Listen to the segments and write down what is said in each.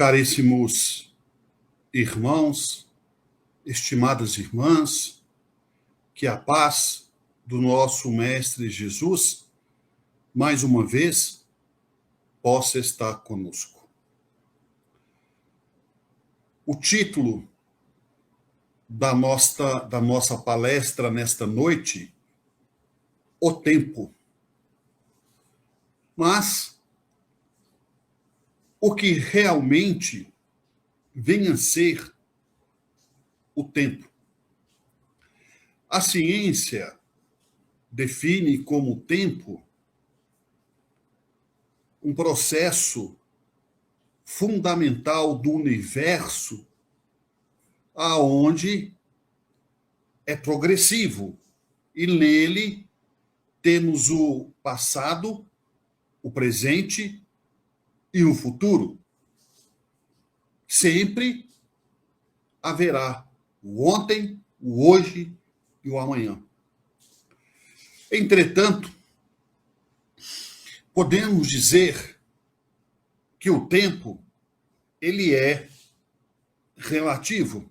Caríssimos irmãos, estimadas irmãs, que a paz do nosso Mestre Jesus, mais uma vez, possa estar conosco. O título da nossa palestra nesta noite, O Tempo. Mas o que realmente vem a ser o tempo? A ciência define como tempo um processo fundamental do universo, aonde é progressivo e nele temos o passado, o presente e o futuro. Sempre haverá o ontem, o hoje e o amanhã. Entretanto, podemos dizer que o tempo ele é relativo.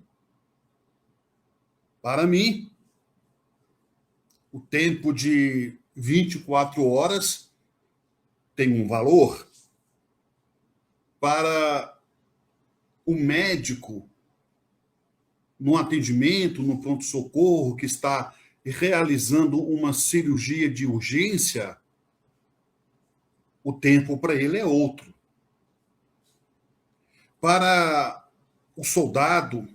Para mim, o tempo de 24 horas tem um valor. Para o médico, no atendimento, no pronto-socorro, que está realizando uma cirurgia de urgência, o tempo para ele é outro. Para o soldado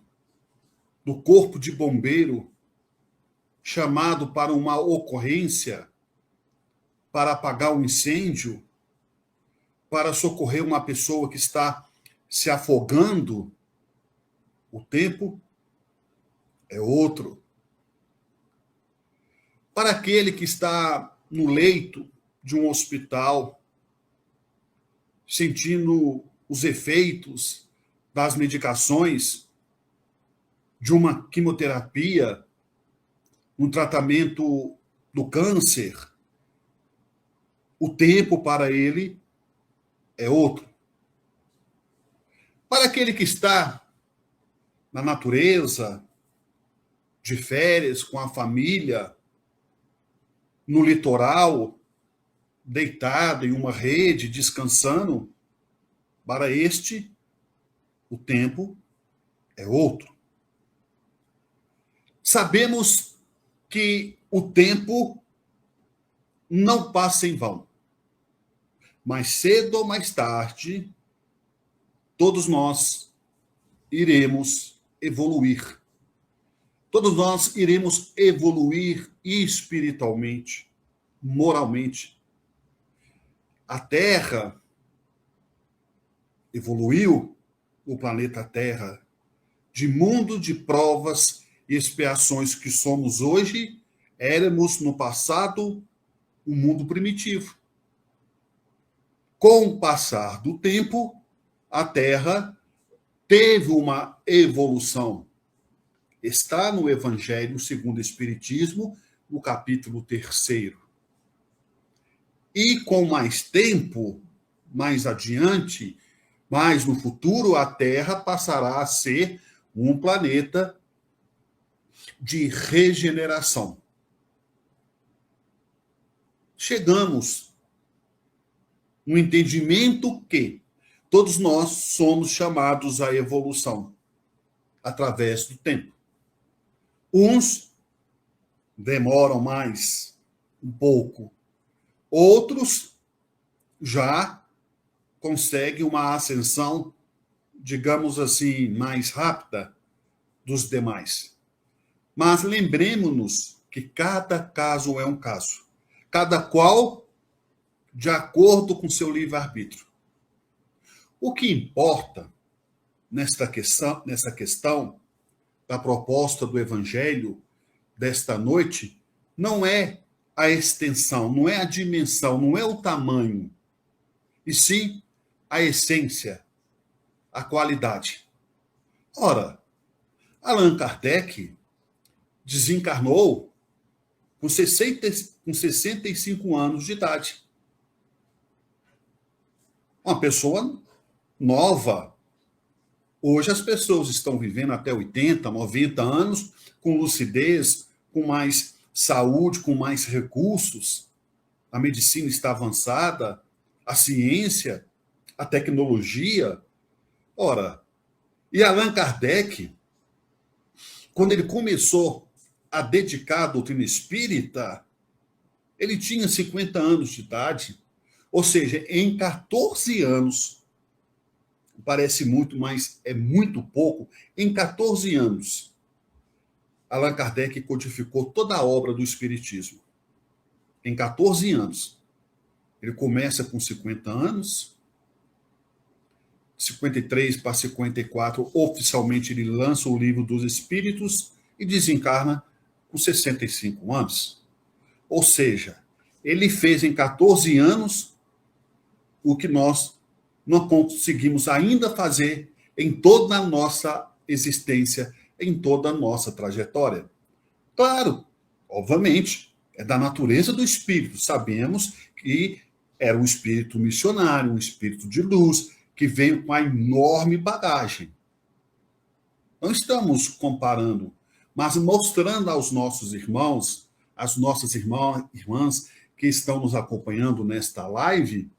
do corpo de bombeiro, chamado para uma ocorrência, para apagar um incêndio, para socorrer uma pessoa que está se afogando, o tempo é outro. Para aquele que está no leito de um hospital, sentindo os efeitos das medicações, de uma quimioterapia, um tratamento do câncer, o tempo para ele é outro. Para aquele que está na natureza, de férias, com a família, no litoral, deitado em uma rede, descansando, para este, o tempo é outro. Sabemos que o tempo não passa em vão. Mais cedo ou mais tarde, todos nós iremos evoluir. Todos nós iremos evoluir espiritualmente, moralmente. A Terra evoluiu, o planeta Terra, de mundo de provas e expiações que somos hoje, éramos no passado um mundo primitivo. Com o passar do tempo, a Terra teve uma evolução. Está no Evangelho segundo o Espiritismo, no capítulo 3º. E com mais tempo, mais adiante, mais no futuro, a Terra passará a ser um planeta de regeneração. Chegamos no entendimento que todos nós somos chamados à evolução através do tempo. Uns demoram mais um pouco, outros já conseguem uma ascensão, digamos assim, mais rápida dos demais. Mas lembremos-nos que cada caso é um caso, cada qual de acordo com seu livre-arbítrio. O que importa nessa questão da proposta do Evangelho desta noite não é a extensão, não é a dimensão, não é o tamanho, e sim a essência, a qualidade. Ora, Allan Kardec desencarnou com 65 anos de idade. Uma pessoa nova, Hoje as pessoas estão vivendo até 80, 90 anos com lucidez, com mais saúde, com mais recursos. A medicina está avançada, a ciência, a tecnologia. Ora, e Allan Kardec, quando ele começou a dedicar a doutrina espírita, ele tinha 50 anos de idade. Ou seja, em 14 anos, parece muito, mas é muito pouco, em 14 anos, Allan Kardec codificou toda a obra do Espiritismo. Em 14 anos. Ele começa com 50 anos, 53 para 54, oficialmente ele lança o Livro dos Espíritos e desencarna com 65 anos. Ou seja, ele fez em 14 anos o que nós não conseguimos ainda fazer em toda a nossa existência, em toda a nossa trajetória. Claro, obviamente, é da natureza do espírito. Sabemos que era um espírito missionário, um espírito de luz, que veio com a enorme bagagem. Não estamos comparando, mas mostrando aos nossos irmãos, às nossas irmãs que estão nos acompanhando nesta live,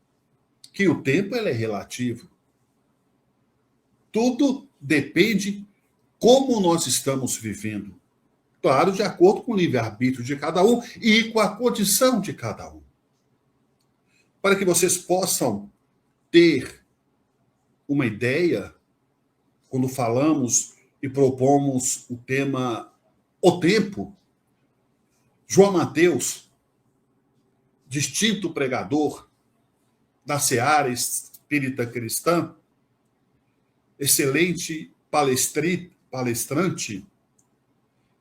que o tempo ele é relativo. Tudo depende como nós estamos vivendo. Claro, de acordo com o livre-arbítrio de cada um e com a condição de cada um. Para que vocês possam ter uma ideia, quando falamos e propomos o tema O Tempo, João Mateus, distinto pregador da seara espírita cristã, excelente palestrante,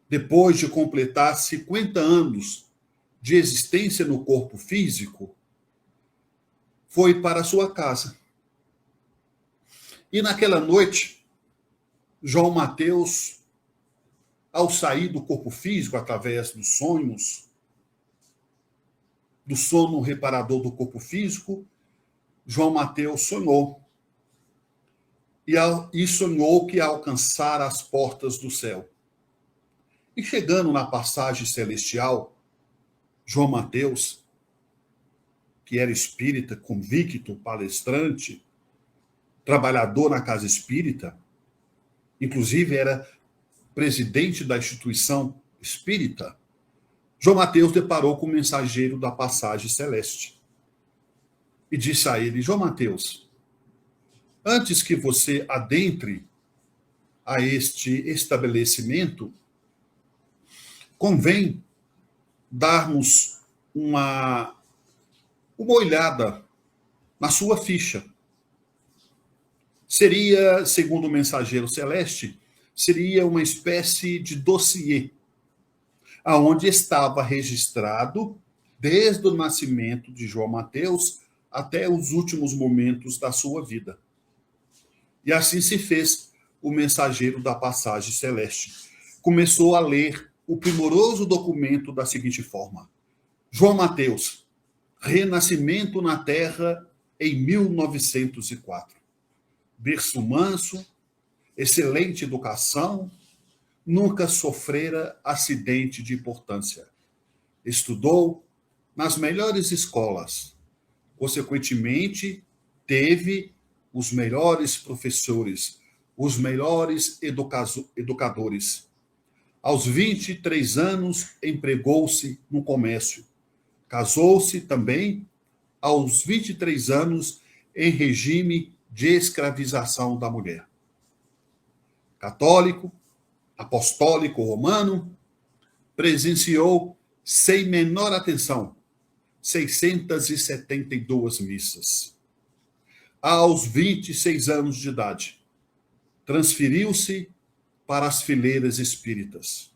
depois de completar 50 anos de existência no corpo físico, foi para sua casa. E naquela noite, João Mateus, ao sair do corpo físico, através dos sonhos, do sono reparador do corpo físico, João Mateus sonhou. E sonhou que ia alcançar as portas do céu. E chegando na passagem celestial, João Mateus, que era espírita, convicto, palestrante, trabalhador na casa espírita, inclusive era presidente da instituição espírita, João Mateus deparou com o mensageiro da passagem celeste. E disse a ele: João Mateus, antes que você adentre a este estabelecimento, convém darmos uma olhada na sua ficha. Seria, segundo o mensageiro celeste, seria uma espécie de dossiê, aonde estava registrado, desde o nascimento de João Mateus até os últimos momentos da sua vida. E assim se fez o mensageiro da passagem celeste. Começou a ler o primoroso documento da seguinte forma: João Mateus, renascimento na Terra em 1904. Berço manso, excelente educação, nunca sofrera acidente de importância. Estudou nas melhores escolas. Consequentemente, teve os melhores professores, os melhores educadores. Aos 23 anos, empregou-se no comércio. Casou-se também aos 23 anos em regime de escravização da mulher. Católico, apostólico romano, presenciou sem menor atenção 672 missas. Aos 26 anos de idade, transferiu-se para as fileiras espíritas.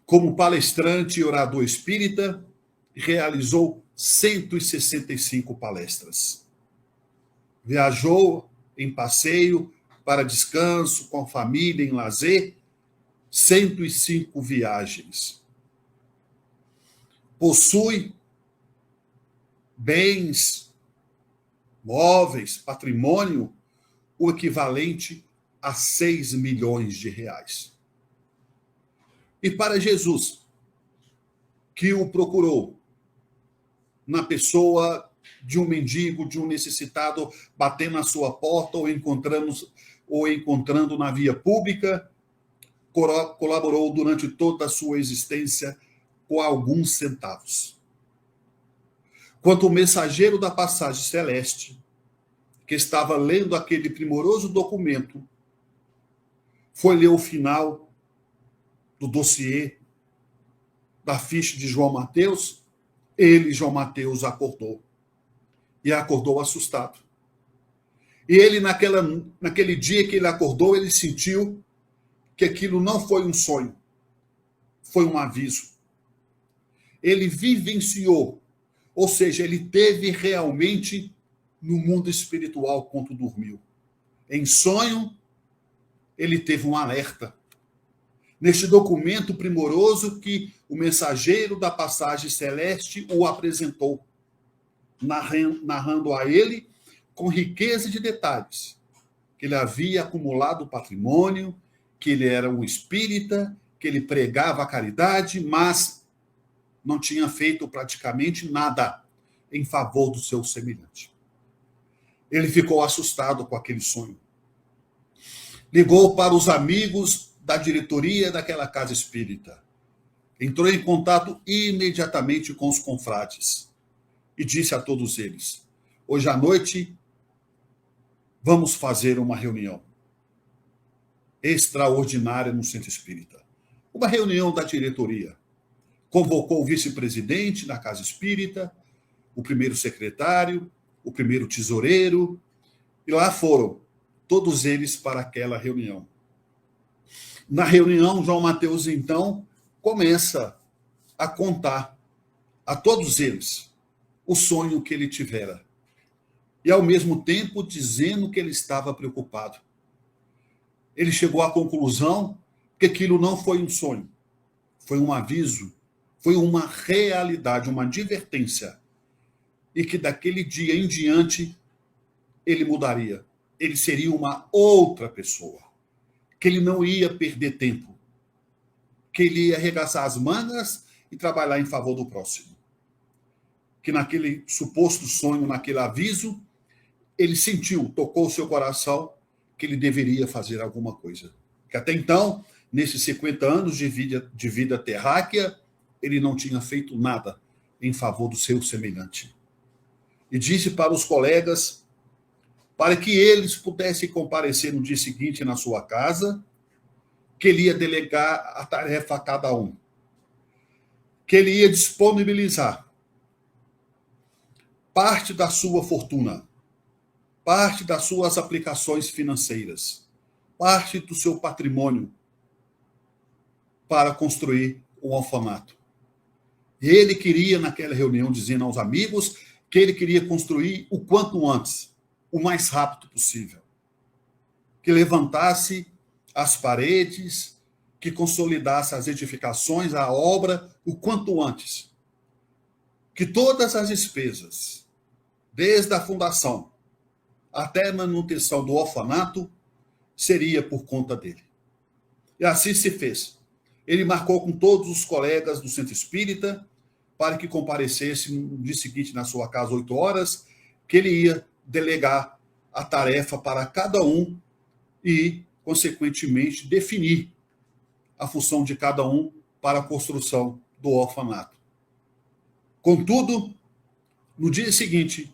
Como palestrante e orador espírita, realizou 165 palestras. Viajou em passeio para descanso com a família em lazer, 105 viagens. Possui bens, móveis, patrimônio, o equivalente a 6 milhões de reais. E para Jesus, que o procurou na pessoa de um mendigo, de um necessitado, batendo na sua porta ou encontrando na via pública, colaborou durante toda a sua existência com alguns centavos. Quanto o mensageiro da passagem celeste, que estava lendo aquele primoroso documento, foi ler o final do dossiê da ficha de João Mateus, João Mateus, acordou. E acordou assustado. E ele, naquele dia que ele acordou, ele sentiu que aquilo não foi um sonho, foi um aviso. Ele vivenciou, ou seja, ele teve realmente no mundo espiritual quando dormiu. Em sonho, ele teve um alerta. Neste documento primoroso que o mensageiro da passagem celeste o apresentou, narrando a ele, com riqueza de detalhes, que ele havia acumulado patrimônio, que ele era um espírita, que ele pregava a caridade, mas não tinha feito praticamente nada em favor do seu semelhante. Ele ficou assustado com aquele sonho. Ligou para os amigos da diretoria daquela casa espírita. Entrou em contato imediatamente com os confrades e disse a todos eles: hoje à noite vamos fazer uma reunião extraordinária no centro espírita. Uma reunião da diretoria. Convocou o vice-presidente da casa espírita, o primeiro secretário, o primeiro tesoureiro, e lá foram todos eles para aquela reunião. Na reunião, João Mateus, então, começa a contar a todos eles o sonho que ele tivera. E, ao mesmo tempo, dizendo que ele estava preocupado. Ele chegou à conclusão que aquilo não foi um sonho, foi um aviso, foi uma realidade, uma advertência. E que daquele dia em diante, ele mudaria. Ele seria uma outra pessoa. Que ele não ia perder tempo. Que ele ia arregaçar as mangas e trabalhar em favor do próximo. Que naquele suposto sonho, naquele aviso, ele sentiu, tocou o seu coração, que ele deveria fazer alguma coisa. Que até então, nesses 50 anos de vida terráquea, ele não tinha feito nada em favor do seu semelhante. E disse para os colegas, para que eles pudessem comparecer no dia seguinte na sua casa, que ele ia delegar a tarefa a cada um. Que ele ia disponibilizar parte da sua fortuna, parte das suas aplicações financeiras, parte do seu patrimônio para construir um orfanato. Ele queria, naquela reunião, dizendo aos amigos que ele queria construir o quanto antes, o mais rápido possível. Que levantasse as paredes, que consolidasse as edificações, a obra, o quanto antes. Que todas as despesas, desde a fundação até a manutenção do orfanato, seria por conta dele. E assim se fez. Ele marcou com todos os colegas do centro espírita para que comparecesse no dia seguinte na sua casa, 8 horas, que ele ia delegar a tarefa para cada um e, consequentemente, definir a função de cada um para a construção do orfanato. Contudo, no dia seguinte,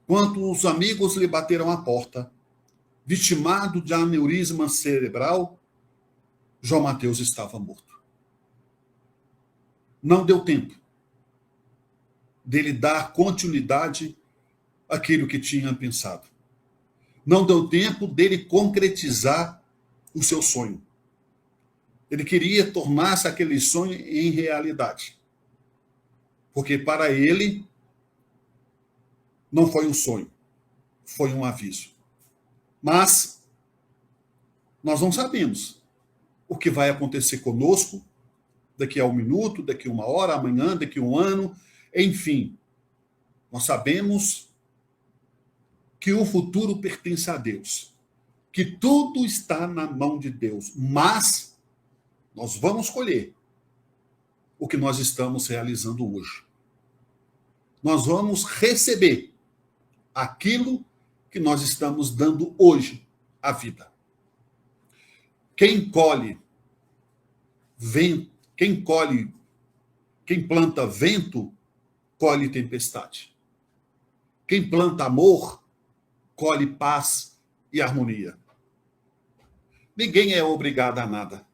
quando os amigos lhe bateram à porta, vitimado de aneurisma cerebral, João Mateus estava morto. Não deu tempo dele dar continuidade àquilo que tinha pensado. Não deu tempo dele concretizar o seu sonho. Ele queria tornar-se aquele sonho em realidade. Porque para ele não foi um sonho, foi um aviso. Mas nós não sabemos o que vai acontecer conosco daqui a 1 minuto, daqui a 1 hora, amanhã, daqui a 1 ano, enfim. Nós sabemos que o futuro pertence a Deus. que tudo está na mão de Deus, mas nós vamos colher o que nós estamos realizando hoje. Nós vamos receber aquilo que nós estamos dando hoje à vida. Quem colhe vento, quem planta vento, colhe tempestade. Quem planta amor, colhe paz e harmonia. Ninguém é obrigado a nada.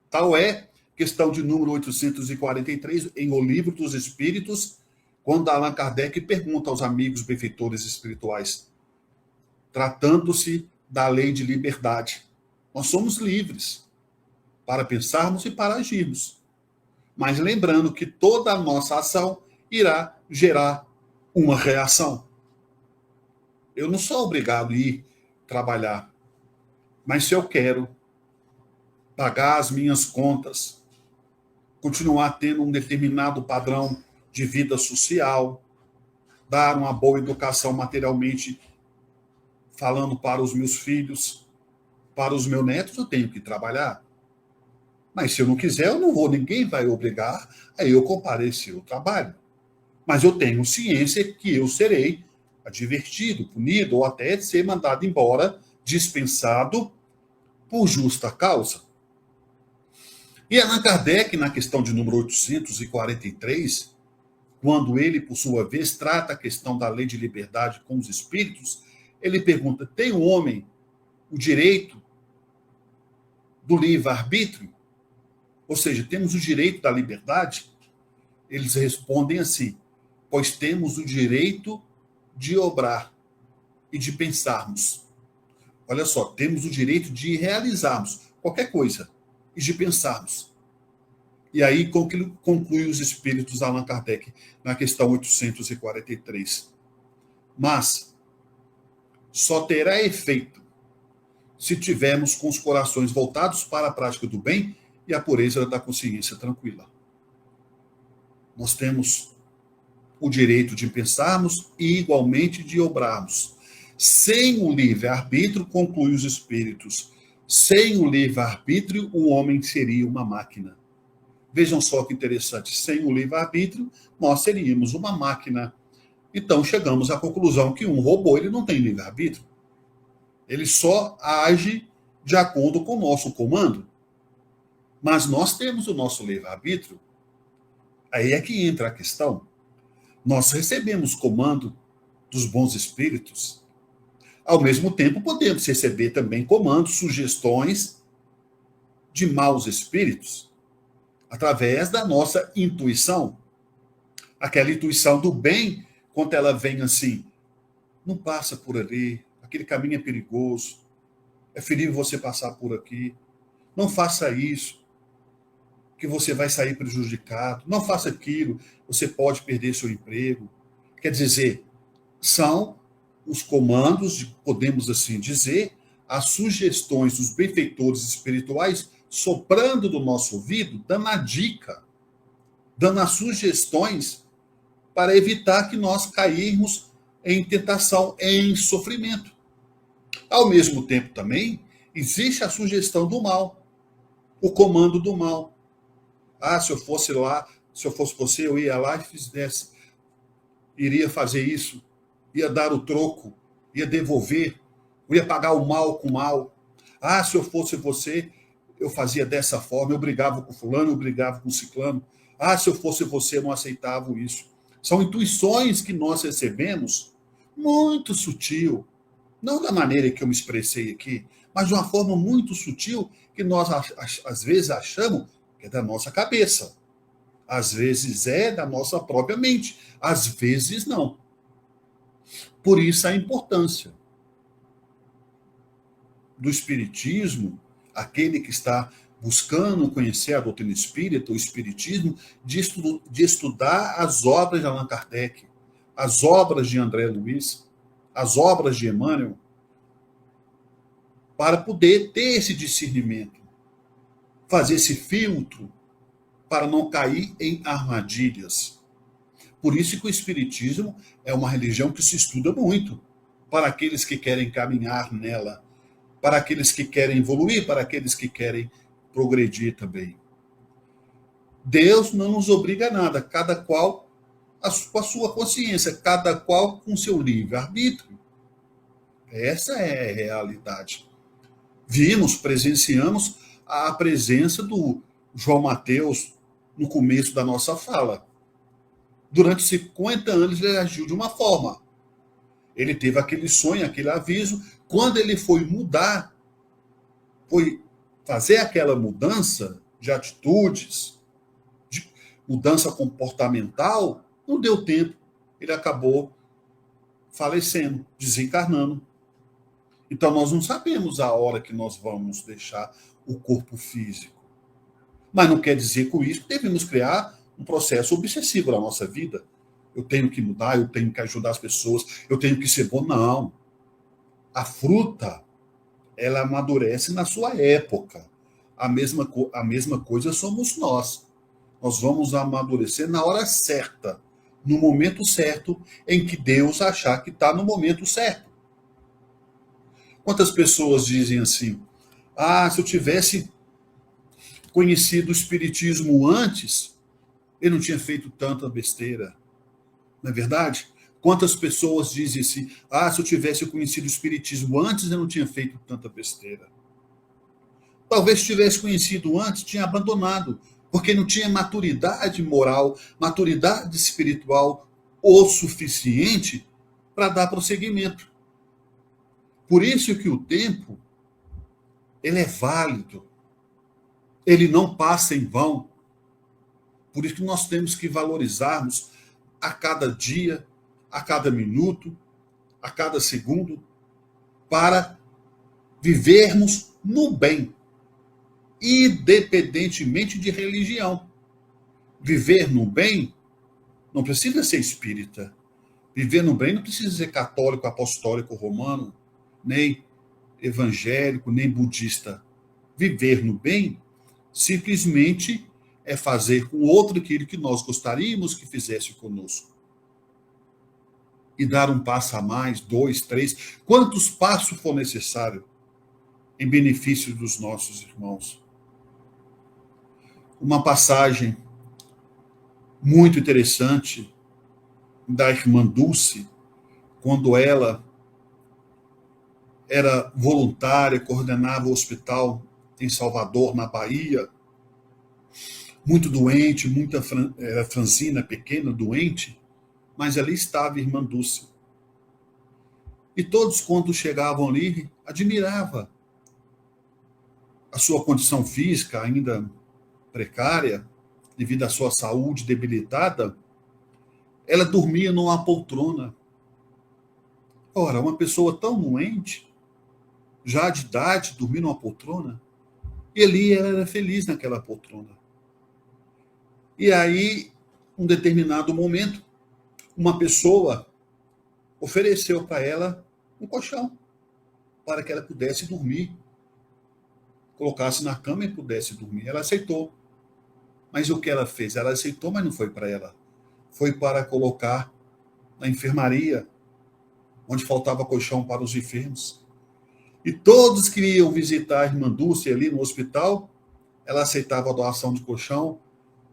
Tal é questão de número 843, em O Livro dos Espíritos, quando Allan Kardec pergunta aos amigos benfeitores espirituais, tratando-se da lei de liberdade. Nós somos livres para pensarmos e para agirmos. Mas lembrando que toda a nossa ação irá gerar uma reação. Eu não sou obrigado a ir trabalhar, mas se eu quero pagar as minhas contas, continuar tendo um determinado padrão de vida social, dar uma boa educação materialmente falando para os meus filhos, para os meus netos, eu tenho que trabalhar. Mas se eu não quiser, eu não vou, ninguém vai obrigar a eu comparecer ao trabalho. Mas eu tenho ciência que eu serei advertido, punido ou até ser mandado embora, dispensado por justa causa. E Allan Kardec, na questão de número 843, quando ele, por sua vez, trata a questão da lei de liberdade com os espíritos, ele pergunta, tem o homem o direito do livre-arbítrio? Ou seja, temos o direito da liberdade? Eles respondem assim, pois temos o direito de obrar e de pensarmos. Olha só, temos o direito de realizarmos qualquer coisa e de pensarmos. E aí conclui os espíritos Allan Kardec na questão 843. Mas só terá efeito se tivermos com os corações voltados para a prática do bem e a pureza da consciência tranquila. Nós temos o direito de pensarmos e igualmente de obrarmos. Sem o livre-arbítrio, conclui os espíritos, sem o livre-arbítrio, o homem seria uma máquina. Vejam só que interessante, sem o livre-arbítrio, nós seríamos uma máquina. Então, chegamos à conclusão que um robô ele não tem livre-arbítrio. Ele só age de acordo com o nosso comando. Mas nós temos o nosso livre-arbítrio. Aí é que entra a questão. Nós recebemos comando dos bons espíritos. Ao mesmo tempo, podemos receber também comandos, sugestões de maus espíritos, através da nossa intuição. Aquela intuição do bem, quando ela vem assim, não passa por ali, aquele caminho é perigoso, é ferível você passar por aqui, não faça isso, que você vai sair prejudicado, não faça aquilo, você pode perder seu emprego. Quer dizer, são os comandos, podemos assim dizer, as sugestões dos benfeitores espirituais soprando do nosso ouvido, dando a dica, dando as sugestões para evitar que nós cairmos em tentação, em sofrimento. Ao mesmo tempo também, existe a sugestão do mal, o comando do mal. Ah, se eu fosse lá, se eu fosse você, eu ia lá e fizesse, iria fazer isso, ia dar o troco, ia devolver, eu ia pagar o mal com o mal. Ah, se eu fosse você, eu fazia dessa forma, eu brigava com fulano, eu brigava com ciclano. Ah, se eu fosse você, eu não aceitava isso. São intuições que nós recebemos, muito sutil, não da maneira que eu me expressei aqui, mas de uma forma muito sutil, que nós às vezes achamos que é da nossa cabeça. Às vezes é da nossa própria mente, às vezes não. Por isso a importância do espiritismo, aquele que está buscando conhecer a doutrina espírita, o espiritismo, de estudar as obras de Allan Kardec, as obras de André Luiz, as obras de Emmanuel, para poder ter esse discernimento, fazer esse filtro, para não cair em armadilhas. Por isso que o espiritismo é uma religião que se estuda muito, para aqueles que querem caminhar nela. para aqueles que querem evoluir, para aqueles que querem progredir também. Deus não nos obriga a nada, cada qual com a sua consciência, cada qual com seu livre-arbítrio. Essa é a realidade. Presenciamos a presença do João Mateus no começo da nossa fala. Durante 50 anos ele agiu de uma forma. Ele teve aquele sonho, aquele aviso. Quando ele foi mudar, foi fazer aquela mudança de atitudes, de mudança comportamental, não deu tempo. Ele acabou falecendo, desencarnando. Então, nós não sabemos a hora que nós vamos deixar o corpo físico. Mas não quer dizer com isso que devemos criar um processo obsessivo na nossa vida. Eu tenho que mudar, eu tenho que ajudar as pessoas, eu tenho que ser bom. Não. A fruta, ela amadurece na sua época. A mesma coisa somos nós. Nós vamos amadurecer na hora certa, no momento certo, em que Deus achar que está no momento certo. Quantas pessoas dizem assim, se eu tivesse conhecido o Espiritismo antes, eu não tinha feito tanta besteira. Não é verdade? Quantas pessoas dizem assim, se eu tivesse conhecido o Espiritismo antes, eu não tinha feito tanta besteira. Talvez se tivesse conhecido antes, tinha abandonado, porque não tinha maturidade moral, maturidade espiritual o suficiente para dar prosseguimento. Por isso que o tempo, ele é válido. Ele não passa em vão. Por isso que nós temos que valorizarmos a cada dia, a cada minuto, a cada segundo, para vivermos no bem, independentemente de religião. Viver no bem não precisa ser espírita. Viver no bem não precisa ser católico, apostólico, romano, nem evangélico, nem budista. Viver no bem simplesmente é fazer com o outro aquilo que nós gostaríamos que fizesse conosco. E dar um passo a mais, 2, 3, quantos passos for necessário em benefício dos nossos irmãos. Uma passagem muito interessante da irmã Dulce, quando ela era voluntária, coordenava o hospital em Salvador, na Bahia, muito doente, era franzina, pequena, doente, mas ali estava a irmã Dulce. E todos, quando chegavam ali, admiravam a sua condição física ainda precária, devido à sua saúde debilitada. Ela dormia numa poltrona. Ora, uma pessoa tão doente, já de idade, dormir numa poltrona, e ali ela era feliz naquela poltrona. E aí, um determinado momento, uma pessoa ofereceu para ela um colchão, para que ela pudesse dormir, colocasse na cama e pudesse dormir. Ela aceitou. Mas o que ela fez? Ela aceitou, mas não foi para ela. Foi para colocar na enfermaria, onde faltava colchão para os enfermos. E todos que iam visitar a irmã Dulce ali no hospital, ela aceitava a doação de colchão,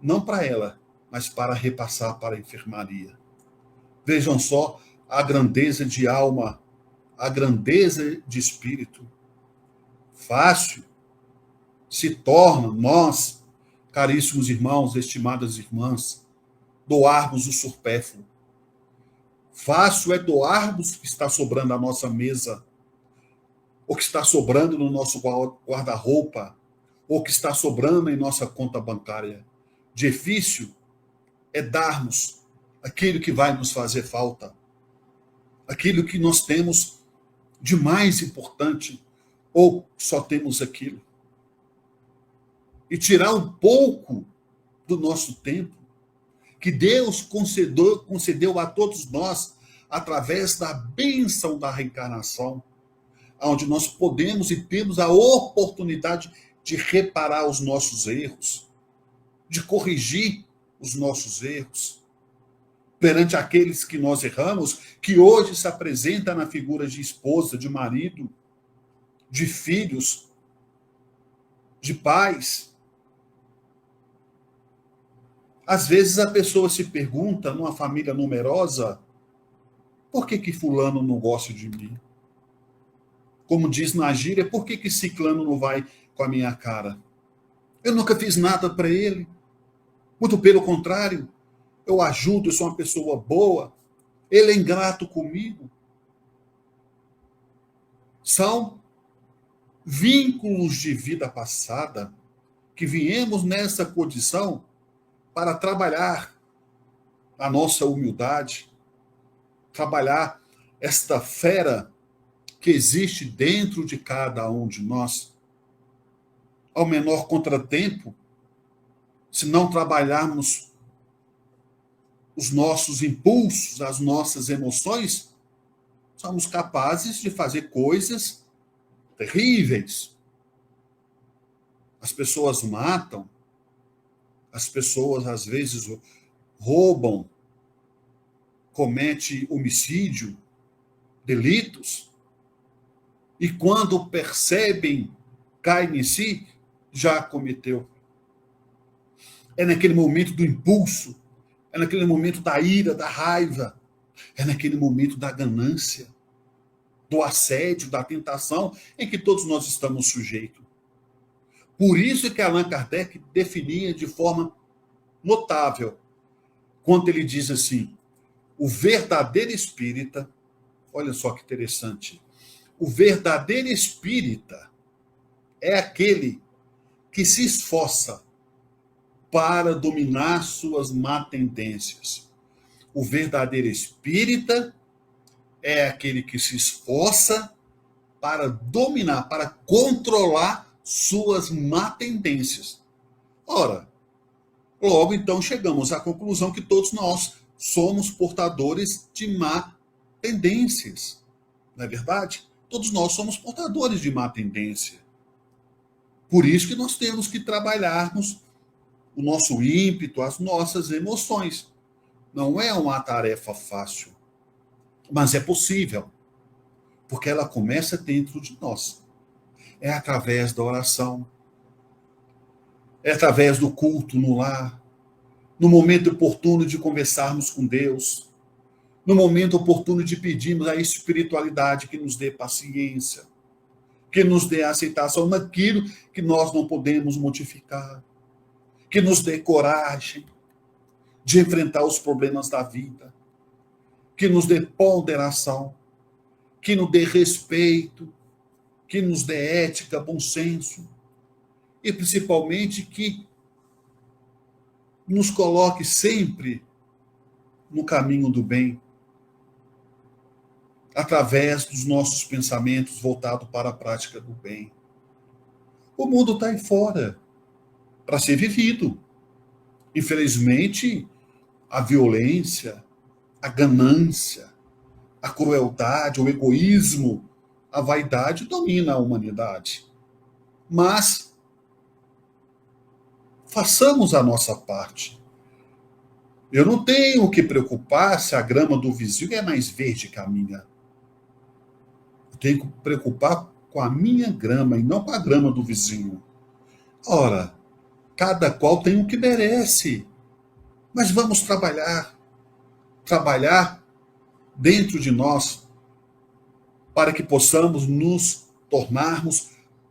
não para ela, mas para repassar para a enfermaria. Vejam só a grandeza de alma, a grandeza de espírito. Fácil se torna nós, caríssimos irmãos, estimadas irmãs, doarmos o supérfluo. Fácil é doarmos o que está sobrando à nossa mesa, o que está sobrando no nosso guarda-roupa, ou que está sobrando em nossa conta bancária. Difícil é darmos aquilo que vai nos fazer falta, aquilo que nós temos de mais importante, ou só temos aquilo. E tirar um pouco do nosso tempo, que Deus concedeu a todos nós, através da bênção da reencarnação, onde nós podemos e temos a oportunidade de reparar os nossos erros, de corrigir os nossos erros, perante aqueles que nós erramos, que hoje se apresenta na figura de esposa, de marido, de filhos, de pais. Às vezes a pessoa se pergunta, numa família numerosa, por que fulano não gosta de mim? Como diz na gíria, por que ciclano não vai com a minha cara? Eu nunca fiz nada para ele. Muito pelo contrário, eu ajudo, eu sou uma pessoa boa. Ele é ingrato comigo. São vínculos de vida passada que viemos nessa condição para trabalhar a nossa humildade, trabalhar esta fera que existe dentro de cada um de nós. Ao menor contratempo, se não trabalharmos os nossos impulsos, as nossas emoções, somos capazes de fazer coisas terríveis. As pessoas matam, as pessoas às vezes roubam, cometem homicídio, delitos, e quando percebem, caem em si, já cometeu. É naquele momento do impulso, é naquele momento da ira, da raiva, é naquele momento da ganância, do assédio, da tentação, em que todos nós estamos sujeitos. Por isso que Allan Kardec definia de forma notável, quando ele diz assim, o verdadeiro espírita, olha só que interessante, o verdadeiro espírita é aquele que se esforça para dominar suas má tendências. O verdadeiro espírita é aquele que se esforça para dominar, para controlar suas má tendências. Ora, logo então chegamos à conclusão que todos nós somos portadores de má tendências. Não é verdade? Todos nós somos portadores de má tendência. Por isso que nós temos que trabalharmos o nosso ímpeto, as nossas emoções. Não é uma tarefa fácil, mas é possível, porque ela começa dentro de nós. É através da oração, é através do culto no lar, no momento oportuno de conversarmos com Deus, no momento oportuno de pedirmos a espiritualidade que nos dê paciência, que nos dê aceitação naquilo que nós não podemos modificar, que nos dê coragem de enfrentar os problemas da vida, que nos dê ponderação, que nos dê respeito, que nos dê ética, bom senso, e principalmente que nos coloque sempre no caminho do bem, através dos nossos pensamentos voltados para a prática do bem. O mundo está aí fora para ser vivido. Infelizmente, a violência, a ganância, a crueldade, o egoísmo, a vaidade domina a humanidade. Mas façamos a nossa parte. Eu não tenho que preocupar se a grama do vizinho é mais verde que a minha. Eu tenho que preocupar com a minha grama e não com a grama do vizinho. Ora, cada qual tem o que merece. Mas vamos trabalhar dentro de nós para que possamos nos tornarmos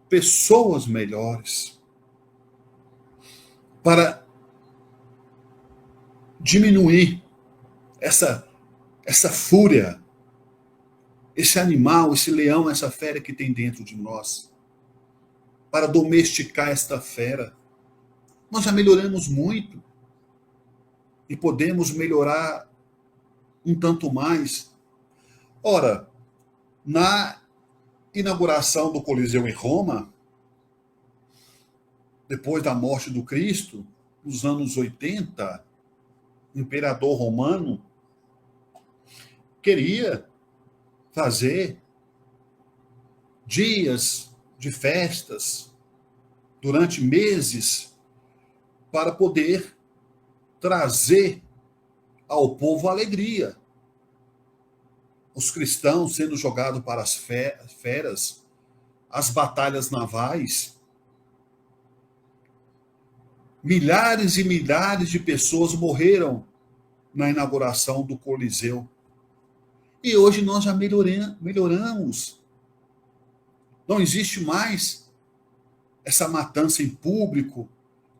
pessoas melhores. Para diminuir essa fúria, esse animal, esse leão, essa fera que tem dentro de nós. Para domesticar esta fera. Nós já melhoramos muito. E podemos melhorar um tanto mais. Ora, na inauguração do Coliseu em Roma, depois da morte do Cristo, nos anos 80, o imperador romano queria fazer dias de festas durante meses para poder trazer ao povo alegria. Os cristãos sendo jogados para as feras, as batalhas navais, milhares e milhares de pessoas morreram na inauguração do Coliseu. E hoje nós já melhoramos. Não existe mais essa matança em público,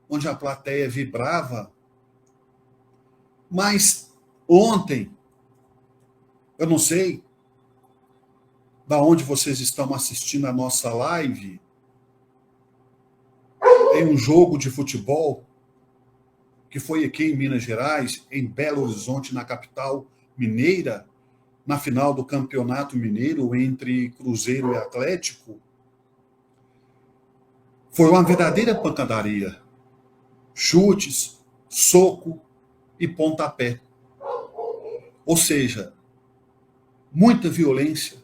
onde a plateia vibrava. Mas ontem, eu não sei da onde vocês estão assistindo a nossa live, em um jogo de futebol que foi aqui em Minas Gerais, em Belo Horizonte, na capital mineira, na final do Campeonato Mineiro entre Cruzeiro e Atlético. Foi uma verdadeira pancadaria. Chutes, soco e pontapé. Ou seja, muita violência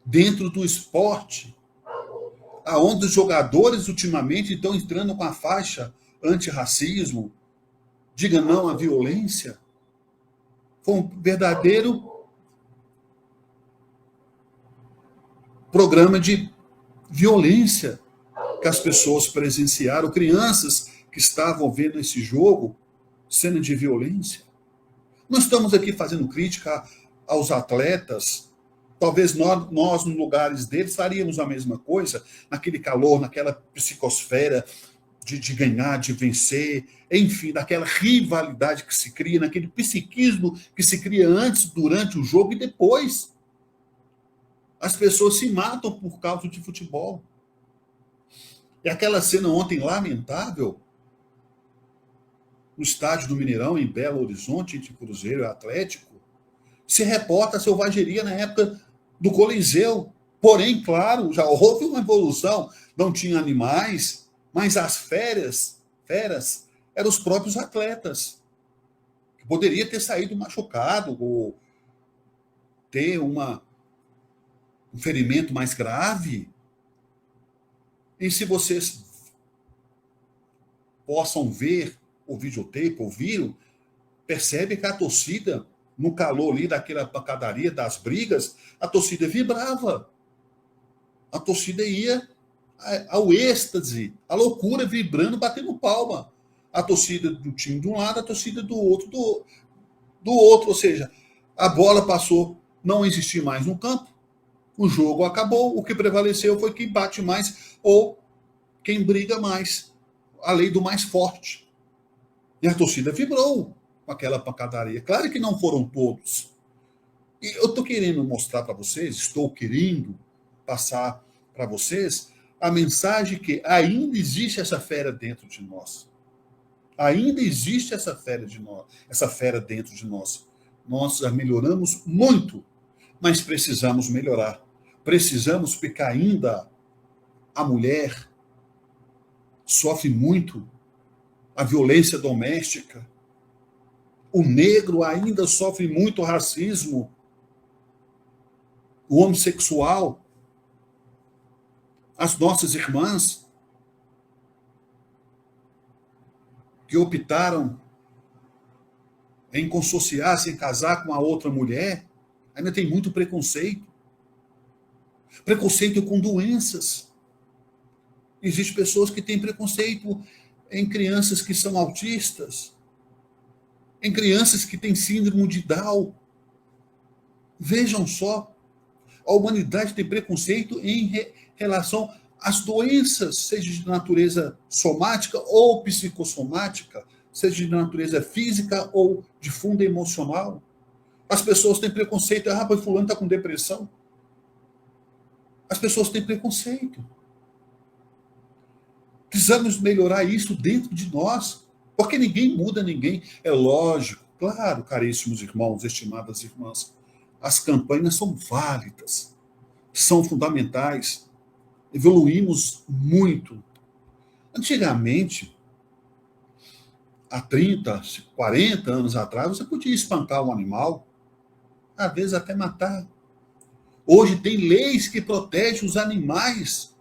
dentro do esporte, aonde os jogadores ultimamente estão entrando com a faixa antirracismo, diga não à violência. Foi um verdadeiro programa de violência que as pessoas presenciaram, crianças que estavam vendo esse jogo, cena de violência. Não estamos aqui fazendo crítica aos atletas. Talvez nós nos lugares deles, faríamos a mesma coisa, naquele calor, naquela psicosfera de ganhar, de vencer, enfim, daquela rivalidade que se cria, naquele psiquismo que se cria antes, durante o jogo e depois. As pessoas se matam por causa de futebol. E aquela cena ontem lamentável, no estádio do Mineirão, em Belo Horizonte, entre Cruzeiro e Atlético, se reporta a selvageria na época do Coliseu. Porém, claro, já houve uma evolução. Não tinha animais, mas as feras eram os próprios atletas. Que poderia ter saído machucado ou ter um ferimento mais grave. E se vocês possam ver o videotape, ouviram, percebe que a torcida, no calor ali daquela pancadaria, das brigas, a torcida vibrava. A torcida ia ao êxtase, a loucura, vibrando, batendo palma. A torcida do time de um lado, a torcida do outro, do outro. Ou seja, a bola passou, não existir mais no campo, o jogo acabou, o que prevaleceu foi quem bate mais ou quem briga mais. A lei do mais forte. E a torcida vibrou com aquela pancadaria. Claro que não foram todos. E eu estou querendo mostrar para vocês, estou querendo passar para vocês a mensagem que ainda existe essa fera dentro de nós. Ainda existe essa fera dentro de nós. Nós já melhoramos muito, mas precisamos melhorar. Precisamos, porque ainda a mulher sofre muito a violência doméstica. O negro ainda sofre muito racismo. O homossexual. As nossas irmãs que optaram em consociar-se, em casar com a outra mulher, ainda tem muito preconceito. Preconceito com doenças. Existem pessoas que têm preconceito em crianças que são autistas, em crianças que têm síndrome de Down. Vejam só, a humanidade tem preconceito em relação às doenças, seja de natureza somática ou psicossomática, seja de natureza física ou de fundo emocional. As pessoas têm preconceito, pois fulano está com depressão. As pessoas têm preconceito. Precisamos melhorar isso dentro de nós, porque ninguém muda ninguém. É lógico, claro, caríssimos irmãos, estimadas irmãs, as campanhas são válidas, são fundamentais. Evoluímos muito. Antigamente, há 30, 40 anos atrás, você podia espancar um animal, às vezes até matar. Hoje tem leis que protegem os animais.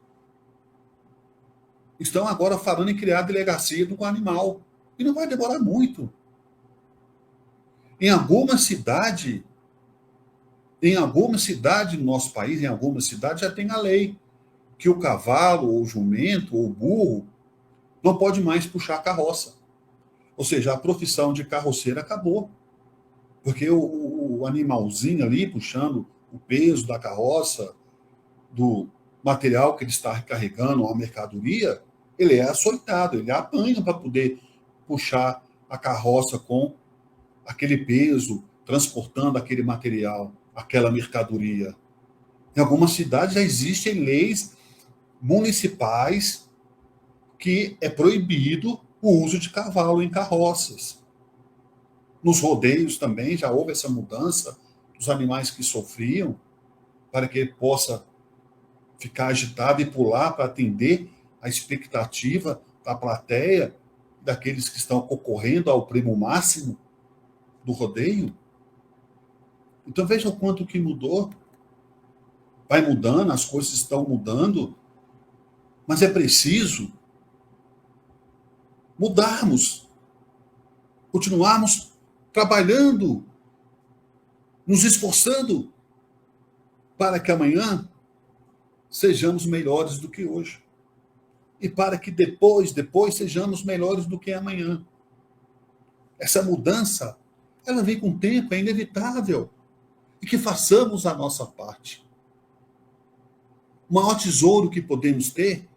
Estão agora falando em criar delegacia do animal. E não vai demorar muito. Em alguma cidade do nosso país, em alguma cidade, já tem a lei que o cavalo, ou o jumento, ou o burro, não pode mais puxar a carroça. Ou seja, a profissão de carroceiro acabou. Porque o animalzinho ali, puxando o peso da carroça, do material que ele está carregando, a mercadoria, ele é açoitado, ele apanha para poder puxar a carroça com aquele peso, transportando aquele material, aquela mercadoria. Em algumas cidades já existem leis municipais que é proibido o uso de cavalo em carroças. Nos rodeios também já houve essa mudança dos animais que sofriam, para que ele possa ficar agitado e pular para atender a expectativa da plateia, daqueles que estão concorrendo ao prêmio máximo do rodeio. Então veja o quanto que mudou. Vai mudando, as coisas estão mudando, mas é preciso mudarmos, continuarmos trabalhando, nos esforçando para que amanhã sejamos melhores do que hoje. E para que depois sejamos melhores do que amanhã. Essa mudança, ela vem com o tempo, é inevitável. E que façamos a nossa parte. O maior tesouro que podemos ter,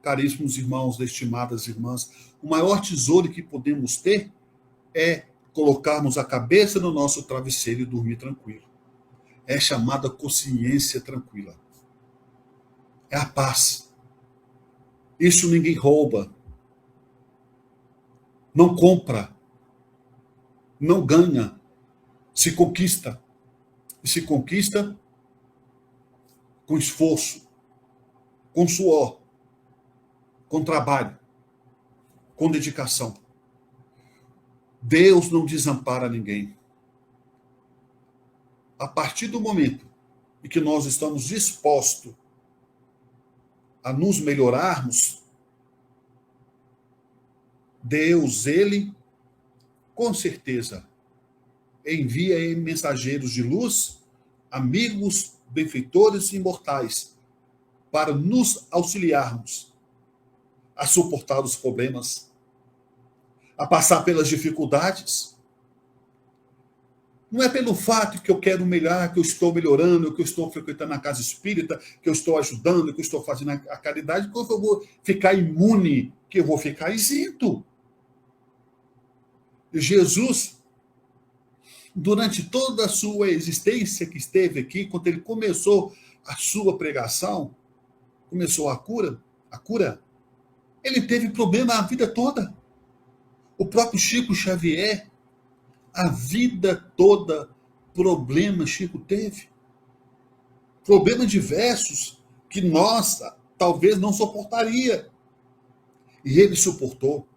caríssimos irmãos, estimadas irmãs, o maior tesouro que podemos ter é colocarmos a cabeça no nosso travesseiro e dormir tranquilo. É chamada consciência tranquila. É a paz. Isso ninguém rouba, não compra, não ganha, se conquista. E se conquista com esforço, com suor, com trabalho, com dedicação. Deus não desampara ninguém. A partir do momento em que nós estamos dispostos a nos melhorarmos, Deus, Ele, com certeza, envia mensageiros de luz, amigos, benfeitores e imortais, para nos auxiliarmos a suportar os problemas, a passar pelas dificuldades. Não é pelo fato que eu quero melhorar, que eu estou melhorando, que eu estou frequentando a casa espírita, que eu estou ajudando, que eu estou fazendo a caridade, que eu vou ficar imune, que eu vou ficar isento. Jesus, durante toda a sua existência que esteve aqui, quando ele começou a sua pregação, começou a cura, ele teve problema a vida toda. O próprio Chico Xavier, a vida toda, problema Chico teve. Problemas diversos que nós talvez não suportaria. E ele suportou.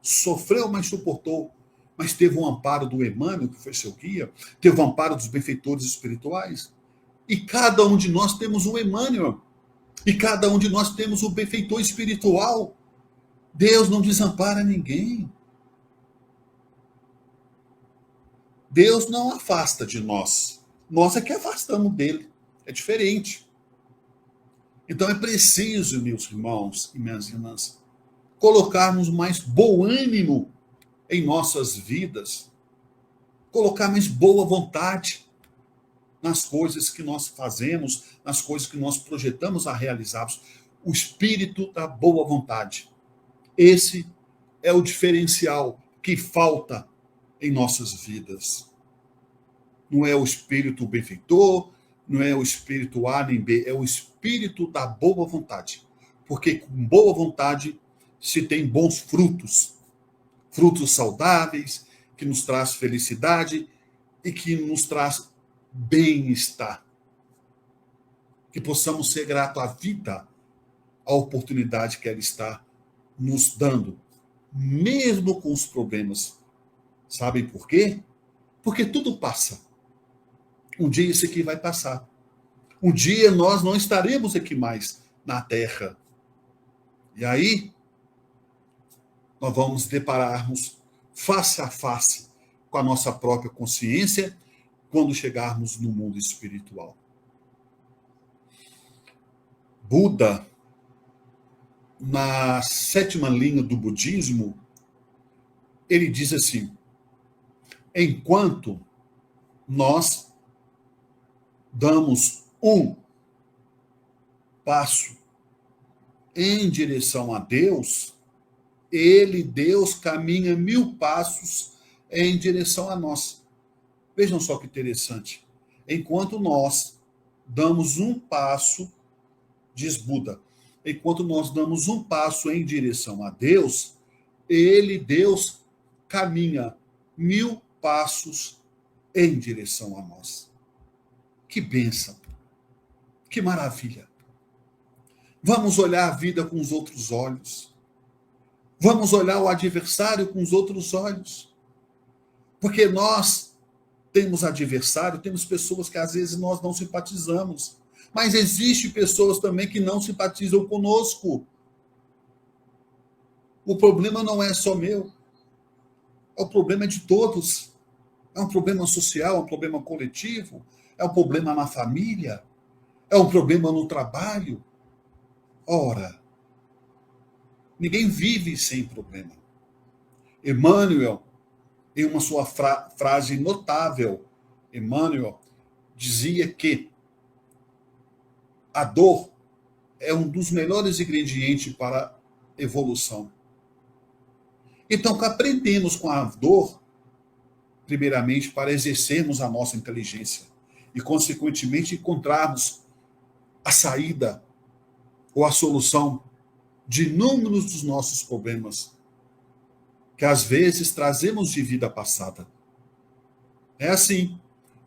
Sofreu, mas suportou. Mas teve um amparo do Emmanuel, que foi seu guia, teve um amparo dos benfeitores espirituais. E cada um de nós temos um Emmanuel. E cada um de nós temos um benfeitor espiritual. Deus não desampara ninguém. Deus não afasta de nós. Nós é que afastamos dele. É diferente. Então é preciso, meus irmãos e minhas irmãs, colocarmos mais bom ânimo em nossas vidas, colocar mais boa vontade nas coisas que nós fazemos, nas coisas que nós projetamos a realizarmos. O espírito da boa vontade. Esse é o diferencial que falta em nossas vidas. Não é o espírito benfeitor, não é o espírito A nem B, é o espírito da boa vontade. Porque com boa vontade se tem bons frutos, frutos saudáveis, que nos traz felicidade e que nos traz bem-estar. Que possamos ser gratos à vida, à oportunidade que ela está nos dando, mesmo com os problemas. Sabem por quê? Porque tudo passa. Um dia isso aqui vai passar. Um dia nós não estaremos aqui mais na Terra. E aí, nós vamos depararmos face a face com a nossa própria consciência quando chegarmos no mundo espiritual. Buda, na sétima linha do budismo, ele diz assim: enquanto nós damos um passo em direção a Deus, Deus, caminha 1000 passos em direção a nós. Vejam só que interessante. Enquanto nós damos um passo, diz Buda, enquanto nós damos um passo em direção a Deus, Deus, caminha 1000 passos em direção a nós. Que bênção! Que maravilha! Vamos olhar a vida com os outros olhos. Vamos olhar o adversário com os outros olhos. Porque nós temos adversário, temos pessoas que às vezes nós não simpatizamos. Mas existem pessoas também que não simpatizam conosco. O problema não é só meu. O problema é de todos. É um problema social, é um problema coletivo, é um problema na família, é um problema no trabalho. Ora, ninguém vive sem problema. Emmanuel, em uma sua frase notável, Emmanuel dizia que a dor é um dos melhores ingredientes para a evolução. Então, aprendemos com a dor, primeiramente, para exercermos a nossa inteligência e, consequentemente, encontrarmos a saída ou a solução de inúmeros dos nossos problemas, que às vezes trazemos de vida passada. É assim,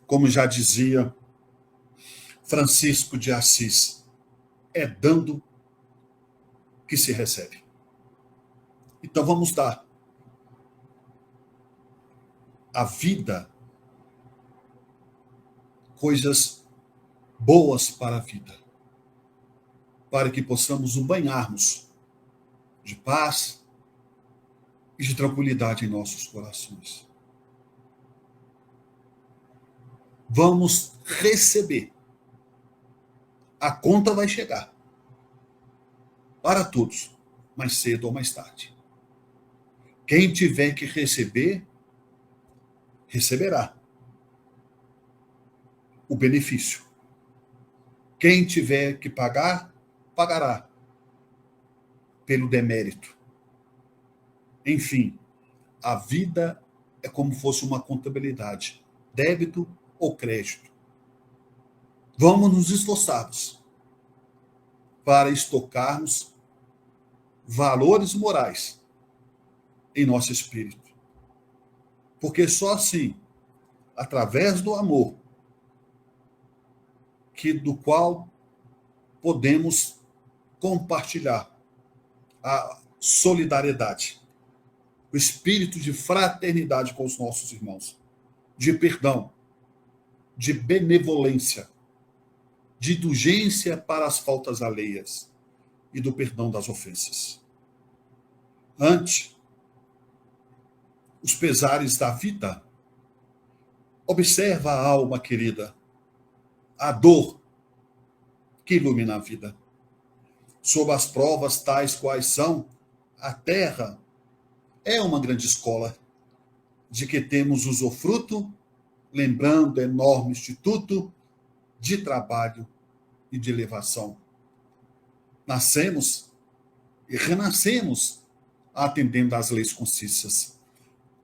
como já dizia Francisco de Assis, é dando que se recebe. Então vamos dar à vida coisas boas para a vida, para que possamos nos banharmos de paz e de tranquilidade em nossos corações. Vamos receber. A conta vai chegar. Para todos, mais cedo ou mais tarde. Quem tiver que receber, receberá o benefício. Quem tiver que pagar, pagará pelo demérito. Enfim, a vida é como fosse uma contabilidade, débito ou crédito. Vamos nos esforçarmos para estocarmos valores morais em nosso espírito. Porque só assim, através do amor, do qual podemos compartilhar a solidariedade, o espírito de fraternidade com os nossos irmãos, de perdão, de benevolência, de indulgência para as faltas alheias e do perdão das ofensas. Ante os pesares da vida, observa a alma querida, a dor que ilumina a vida. Sob as provas tais quais são, a terra é uma grande escola de que temos usufruto, lembrando enorme instituto de trabalho e de elevação. Nascemos e renascemos atendendo às leis concisas,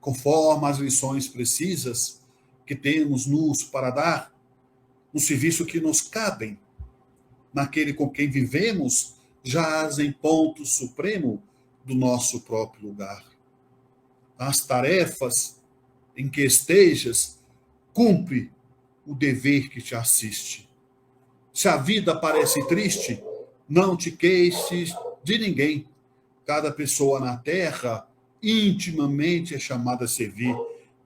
conforme as lições precisas que temos nos para dar, no serviço que nos cabem, naquele com quem vivemos, jaz em ponto supremo do nosso próprio lugar. As tarefas em que estejas, cumpre o dever que te assiste. Se a vida parece triste, não te queixes de ninguém. Cada pessoa na terra, intimamente é chamada a servir,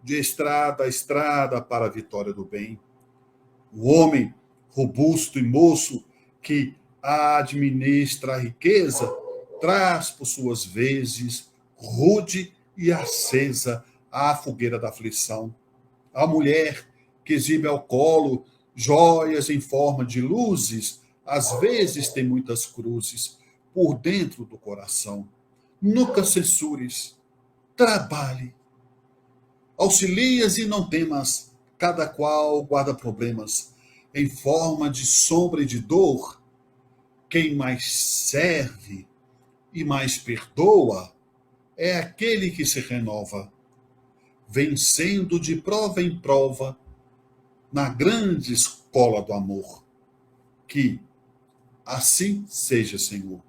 de estrada a estrada para a vitória do bem. O homem robusto e moço que administra a riqueza, traz por suas vezes rude e acesa a fogueira da aflição. A mulher que exibe ao colo joias em forma de luzes, às vezes tem muitas cruzes por dentro do coração. Nunca censures, trabalhe, auxilias e não temas, cada qual guarda problemas em forma de sombra e de dor. Quem mais serve e mais perdoa é aquele que se renova, vencendo de prova em prova na grande escola do amor. Que assim seja, Senhor.